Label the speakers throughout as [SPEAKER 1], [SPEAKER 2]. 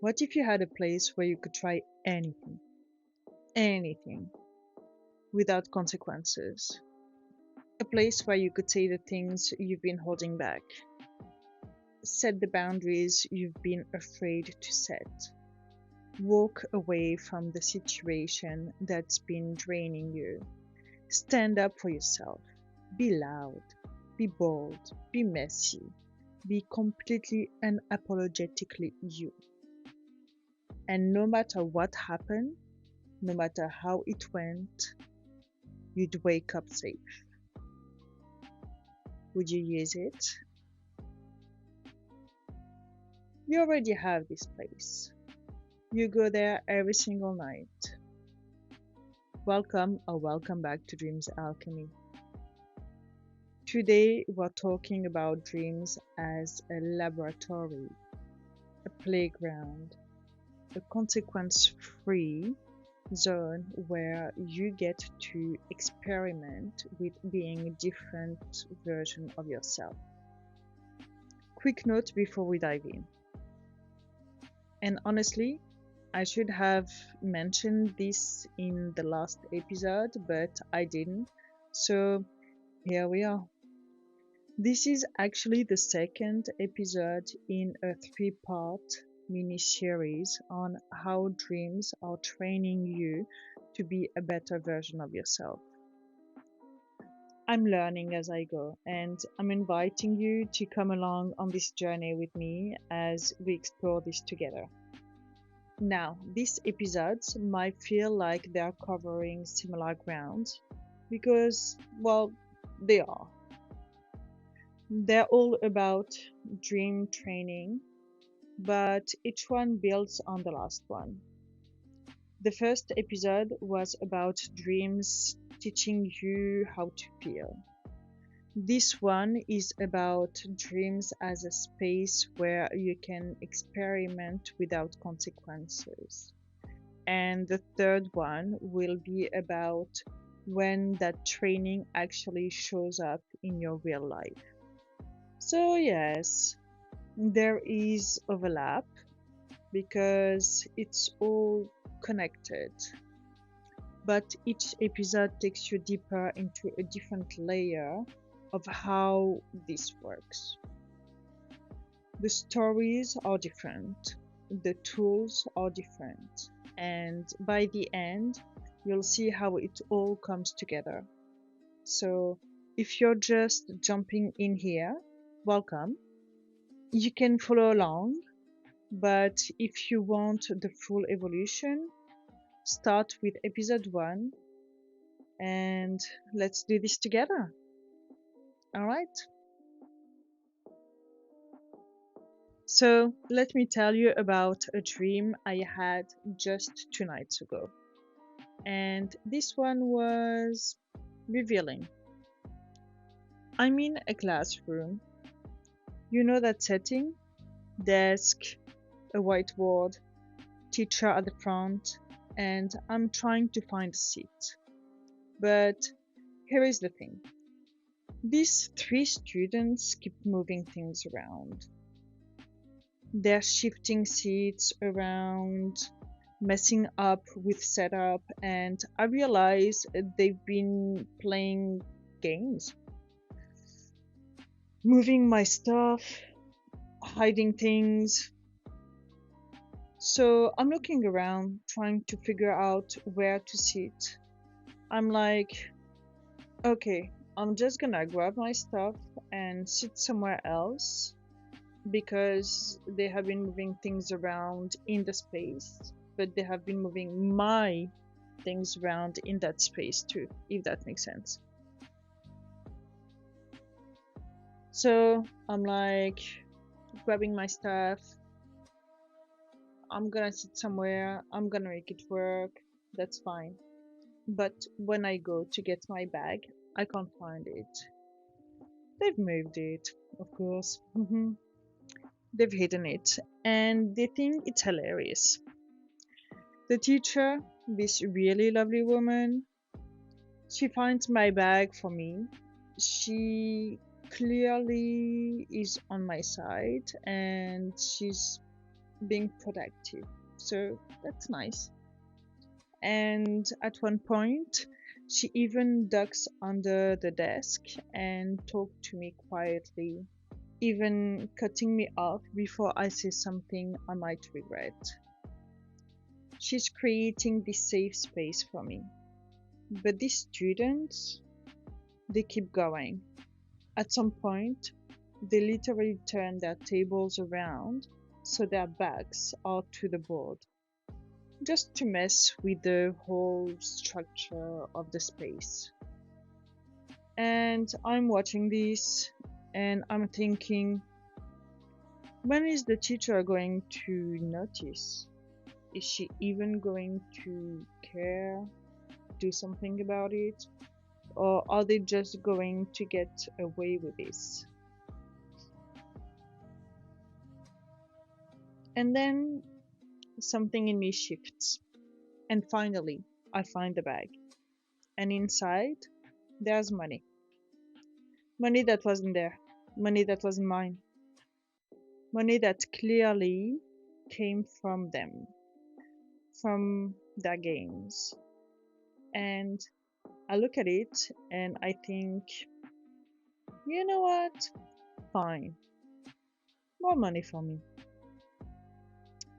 [SPEAKER 1] What if you had a place where you could try anything, anything, without consequences? A place where you could say the things you've been holding back, set the boundaries you've been afraid to set, walk away from the situation that's been draining you, stand up for yourself, be loud, be bold, be messy, be completely unapologetically you. And no matter what happened, no matter how it went, you'd wake up safe. Would you use it? You already have this place. You go there every single night. Welcome or welcome back to Dreams Alchemy. Today we're talking about dreams as a laboratory, a playground, a consequence-free zone where you get to experiment with being a different version of yourself. Quick note before we dive in. And honestly, I should have mentioned this in the last episode, but I didn't. So here we are. This is actually the second episode in a 3-part mini series on how dreams are training you to be a better version of yourself. I'm learning as I go, and I'm inviting you to come along on this journey with me as we explore this together. Now, these episodes might feel like they are covering similar ground because, well, they are. They're all about dream training, but each one builds on the last one. The first episode was about dreams teaching you how to feel. This one is about dreams as a space where you can experiment without consequences. And the third one will be about when that training actually shows up in your real life. So, yes, there is overlap because it's all connected, but each episode takes you deeper into a different layer of how this works. The stories are different, the tools are different, and by the end, you'll see how it all comes together. So, if you're just jumping in here, welcome. You can follow along, but if you want the full evolution, start with episode 1 and let's do this together. All right. So, let me tell you about a dream I had just 2 nights ago. And this one was revealing. I'm in a classroom. You know that setting? Desk, a whiteboard, teacher at the front, and I'm trying to find a seat. But here is the thing. These 3 students keep moving things around. They're shifting seats around, messing up with setup, and I realize they've been playing games. Moving my stuff, hiding things. So I'm looking around, trying to figure out where to sit. I'm like, okay, I'm just gonna grab my stuff and sit somewhere else because they have been moving things around in the space, but they have been moving my things around in that space too, if that makes sense. So I'm like grabbing my stuff. I'm gonna sit somewhere, I'm gonna make it work, that's fine. But when I go to get my bag, I can't find it. They've moved it, of course. They've hidden it, and they think it's hilarious. The teacher, this really lovely woman, she finds my bag for me. She clearly is on my side, and she's being productive. So that's nice. And at one point, she even ducks under the desk and talked to me quietly, even cutting me off before I say something I might regret. She's creating this safe space for me. But these students, they keep going. At some point, they literally turn their tables around so their backs are to the board, just to mess with the whole structure of the space. And I'm watching this and I'm thinking, when is the teacher going to notice? Is she even going to care, do something about it? Or are they just going to get away with this? And then something in me shifts. And finally, I find the bag. And inside, there's money. Money that wasn't there. Money that wasn't mine. Money that clearly came from them, from their games. And I look at it and I think, you know what? Fine. More money for me.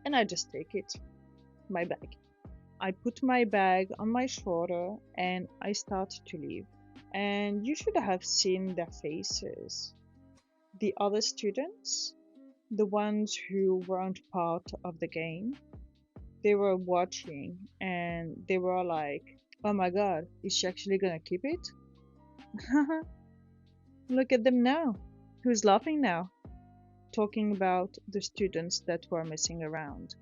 [SPEAKER 1] And I just take it. My bag. I put my bag on my shoulder and I start to leave. And you should have seen their faces. The other students, the ones who weren't part of the game, they were watching and they were like, oh my god, is she actually gonna keep it? Look at them now. Who's laughing now? Talking about the students that were messing around.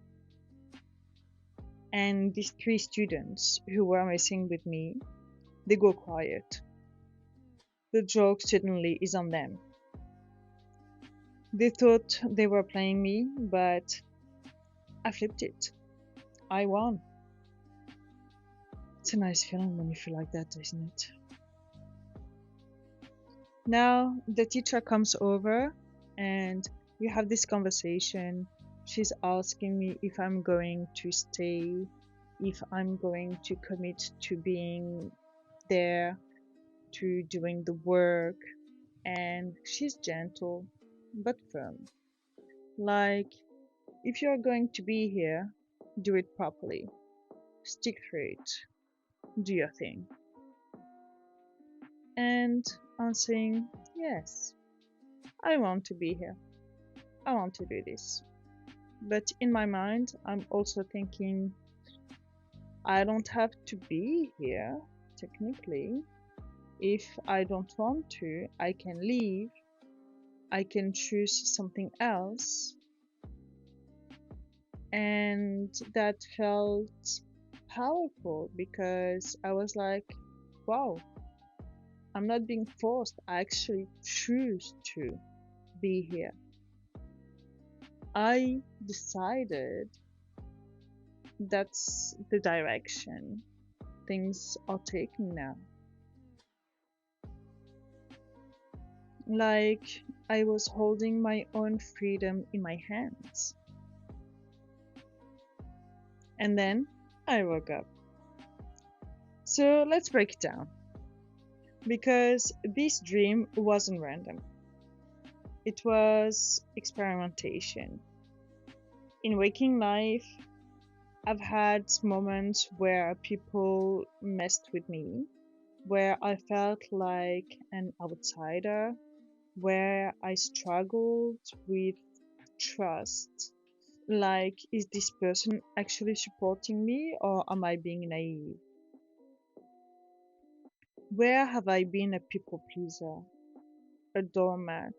[SPEAKER 1] And these three students who were messing with me, they go quiet. The joke suddenly is on them. They thought they were playing me, but I flipped it. I won. It's a nice feeling when you feel like that, isn't it? Now the teacher comes over and we have this conversation. She's asking me if I'm going to stay, if I'm going to commit to being there, to doing the work, and she's gentle but firm. Like, if you're going to be here, do it properly, stick through it, do your thing. And I'm saying, yes, I want to be here, I want to do this. But in my mind, I'm also thinking, I don't have to be here, technically. If I don't want to, I can leave, I can choose something else. And that felt powerful because I was like, wow, I'm not being forced, I actually choose to be here. I decided that's the direction things are taking now. Like I was holding my own freedom in my hands. And then I woke up. So let's break it down. Because this dream wasn't random, it was experimentation. In waking life, I've had moments where people messed with me, where I felt like an outsider, where I struggled with trust. Like, is this person actually supporting me or am I being naive? Where have I been a people pleaser, a doormat,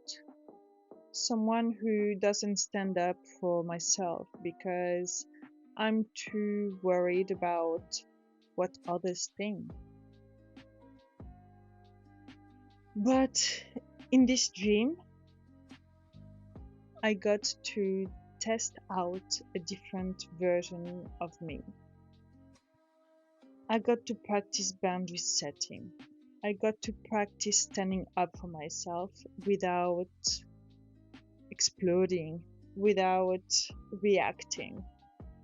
[SPEAKER 1] someone who doesn't stand up for myself because I'm too worried about what others think? But in this dream, I got to test out a different version of me. I got to practice boundary setting. I got to practice standing up for myself without exploding. without reacting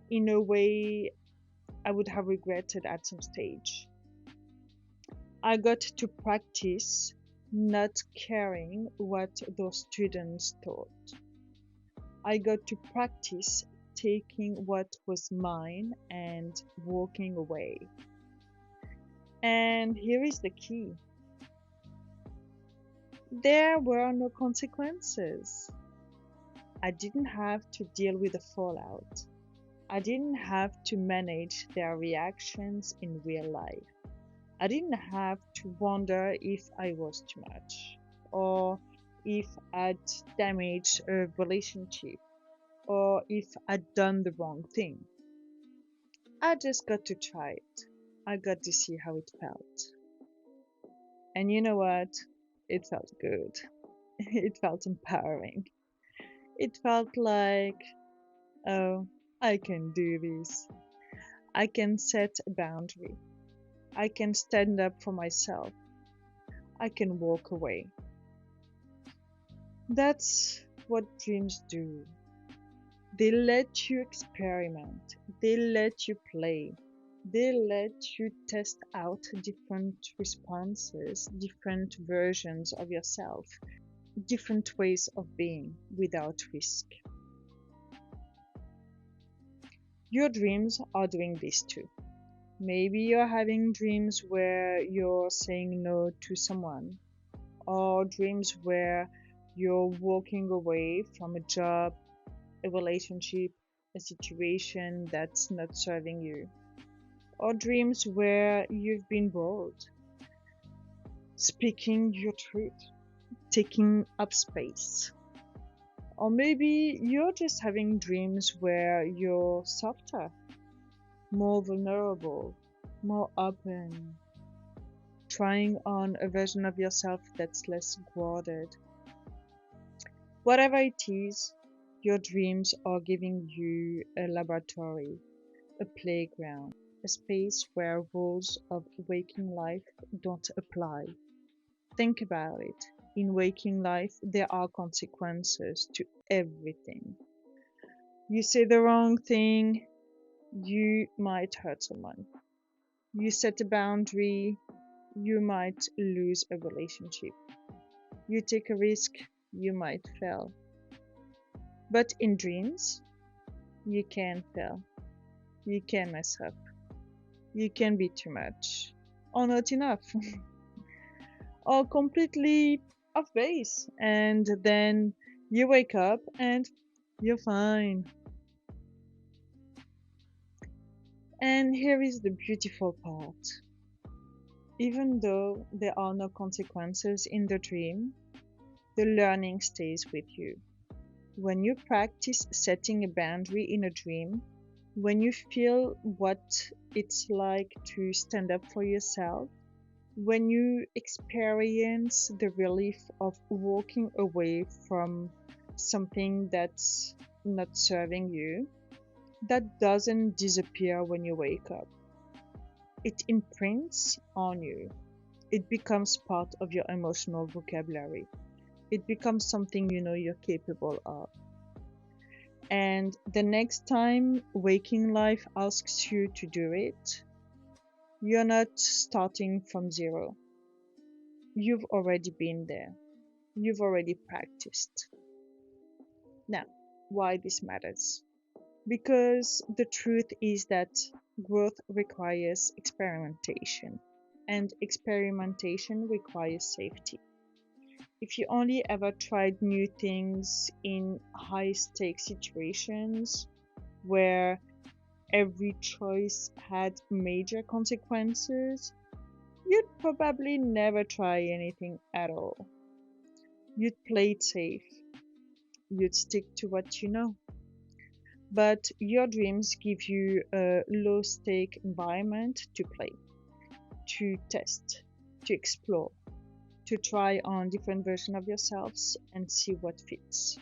[SPEAKER 1] in a way I would have regretted at some stage. I got to practice not caring what those students thought. I got to practice taking what was mine and walking away. And here is the key: there were no consequences. I didn't have to deal with the fallout. I didn't have to manage their reactions in real life. I didn't have to wonder if I was too much, or if I'd damaged a relationship, or if I'd done the wrong thing. I just got to try it. I got to see how it felt. And you know what? It felt good. It felt empowering. It felt like, oh, I can do this. I can set a boundary. I can stand up for myself. I can walk away. That's what dreams do. They let you experiment. They let you play. They let you test out different responses, different versions of yourself, different ways of being without risk. Your dreams are doing this too. Maybe you're having dreams where you're saying no to someone, or dreams where you're walking away from a job, a relationship, a situation that's not serving you, or dreams where you've been bold, speaking your truth, taking up space. Or maybe you're just having dreams where you're softer, more vulnerable, more open, trying on a version of yourself that's less guarded. Whatever it is, your dreams are giving you a laboratory, a playground, a space where rules of waking life don't apply. Think about it. In waking life, there are consequences to everything. You say the wrong thing, you might hurt someone. You set a boundary, you might lose a relationship. You take a risk, you might fail. But in dreams, you can fail. You can mess up. You can be too much, or not enough, or completely off base. And then you wake up and you're fine. And here is the beautiful part. Even though there are no consequences in the dream, the learning stays with you. When you practice setting a boundary in a dream, when you feel what it's like to stand up for yourself, when you experience the relief of walking away from something that's not serving you, that doesn't disappear when you wake up. It imprints on you. It becomes part of your emotional vocabulary. It becomes something you know you're capable of. And the next time waking life asks you to do it, you're not starting from zero. You've already been there. You've already practiced. Now, why this matters? Because the truth is that growth requires experimentation, and experimentation requires safety. If you only ever tried new things in high stakes situations where every choice had major consequences, you'd probably never try anything at all. You'd play it safe. You'd stick to what you know. But your dreams give you a low stake environment to play, to test, to explore, to try on different versions of yourselves and see what fits.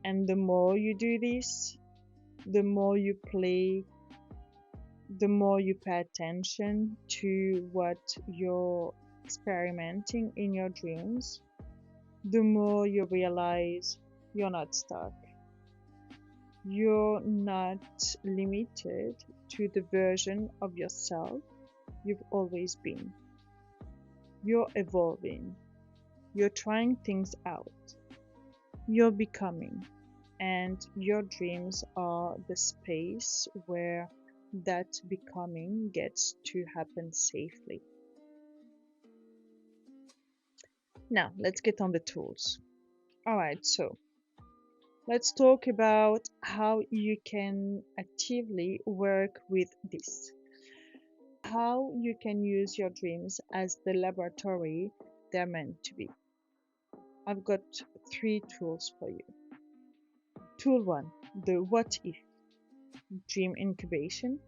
[SPEAKER 1] And the more you do this, the more you play, the more you pay attention to what you're experimenting in your dreams, the more you realize you're not stuck. You're not limited to the version of yourself you've always been. You're evolving. You're trying things out. You're becoming. And your dreams are the space where that becoming gets to happen safely. Now, let's get on the tools. Alright, so let's talk about how you can actively work with this. How you can use your dreams as the laboratory they're meant to be. I've got 3 tools for you. Tool 1, the what if dream incubation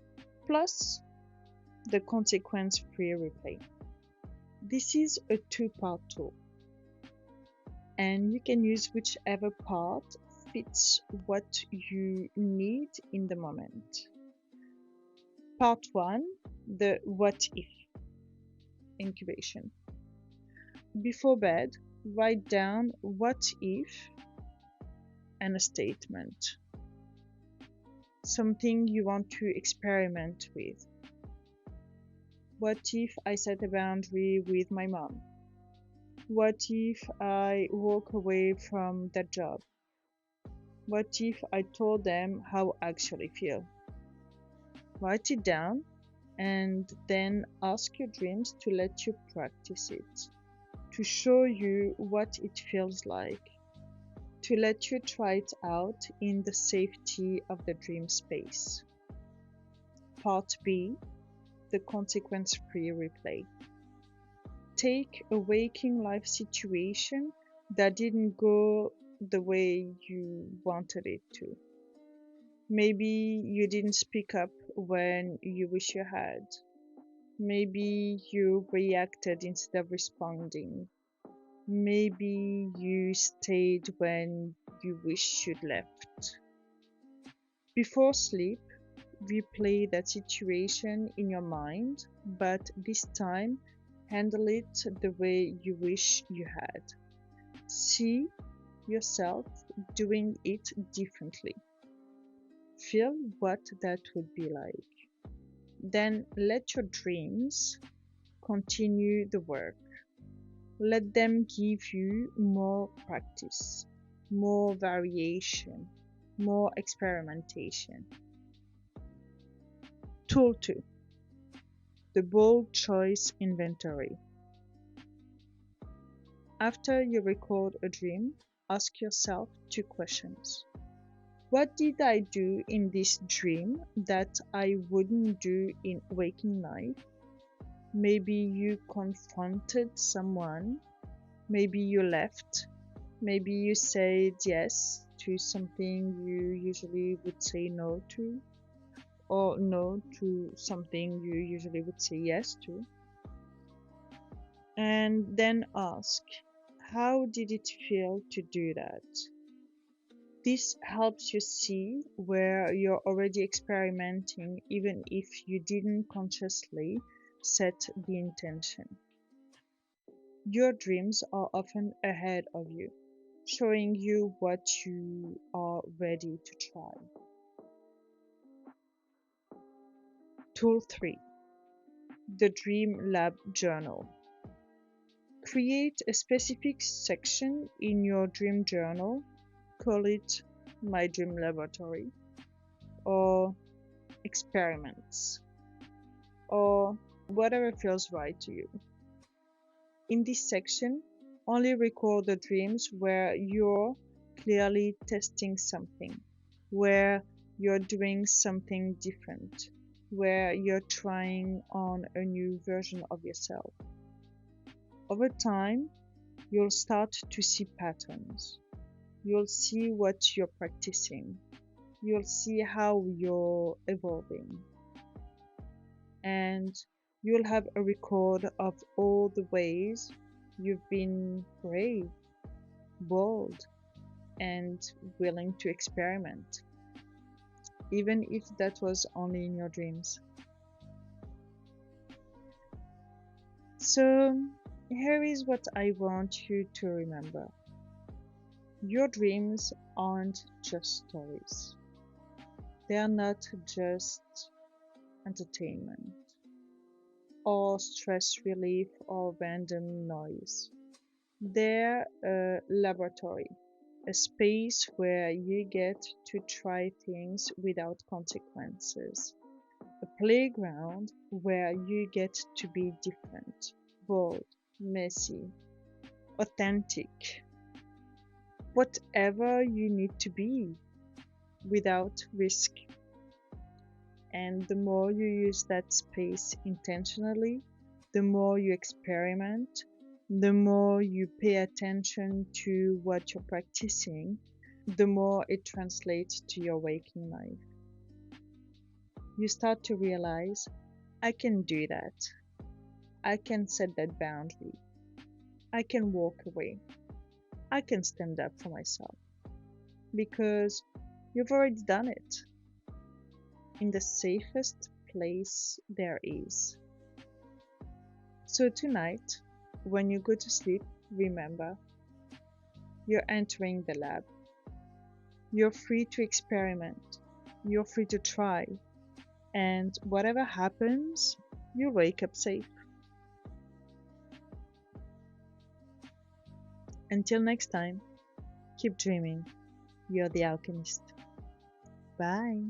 [SPEAKER 1] plus the consequence free replay. This is a 2-part tool, and you can use whichever part fits what you need in the moment. Part 1, the what if incubation. Before bed, write down what if and a statement. Something you want to experiment with. What if I set a boundary with my mom? What if I walk away from that job? What if I told them how I actually feel? Write it down and then ask your dreams to let you practice it, to show you what it feels like, to let you try it out in the safety of the dream space. Part B, the consequence-free replay. Take a waking life situation that didn't go the way you wanted it to. Maybe you didn't speak up when you wish you had. Maybe you reacted instead of responding. Maybe you stayed when you wish you'd left. Before sleep, replay that situation in your mind, but this time handle it the way you wish you had. See yourself doing it differently. Feel what that would be like. Then let your dreams continue the work. Let them give you more practice, more variation, more experimentation. Tool 2, the bold choice inventory. After you record a dream, ask yourself 2 questions. What did I do in this dream that I wouldn't do in waking life? Maybe you confronted someone, maybe you left, maybe you said yes to something you usually would say no to, or no to something you usually would say yes to. And then ask, how did it feel to do that? This helps you see where you're already experimenting, even if you didn't consciously set the intention. Your dreams are often ahead of you, showing you what you are ready to try. Tool 3, the Dream Lab Journal. Create a specific section in your dream journal. Call it My Dream Laboratory, or Experiments, or whatever feels right to you. In this section, only record the dreams where you're clearly testing something, where you're doing something different, where you're trying on a new version of yourself. Over time, you'll start to see patterns. You'll see what you're practicing. You'll see how you're evolving. And you'll have a record of all the ways you've been brave, bold, and willing to experiment, even if that was only in your dreams. So, here is what I want you to remember. Your dreams aren't just stories. They are not just entertainment or stress relief or random noise. They're a laboratory, a space where you get to try things without consequences, a playground where you get to be different, bold, messy, authentic, whatever you need to be without risk. And the more you use that space intentionally, the more you experiment, the more you pay attention to what you're practicing, the more it translates to your waking life. You start to realize, I can do that. I can set that boundary. I can walk away. I can stand up for myself because you've already done it in the safest place there is. So tonight, when you go to sleep, remember, you're entering the lab. You're free to experiment. You're free to try. And whatever happens, you wake up safe. Until next time, keep dreaming. You're the alchemist. Bye.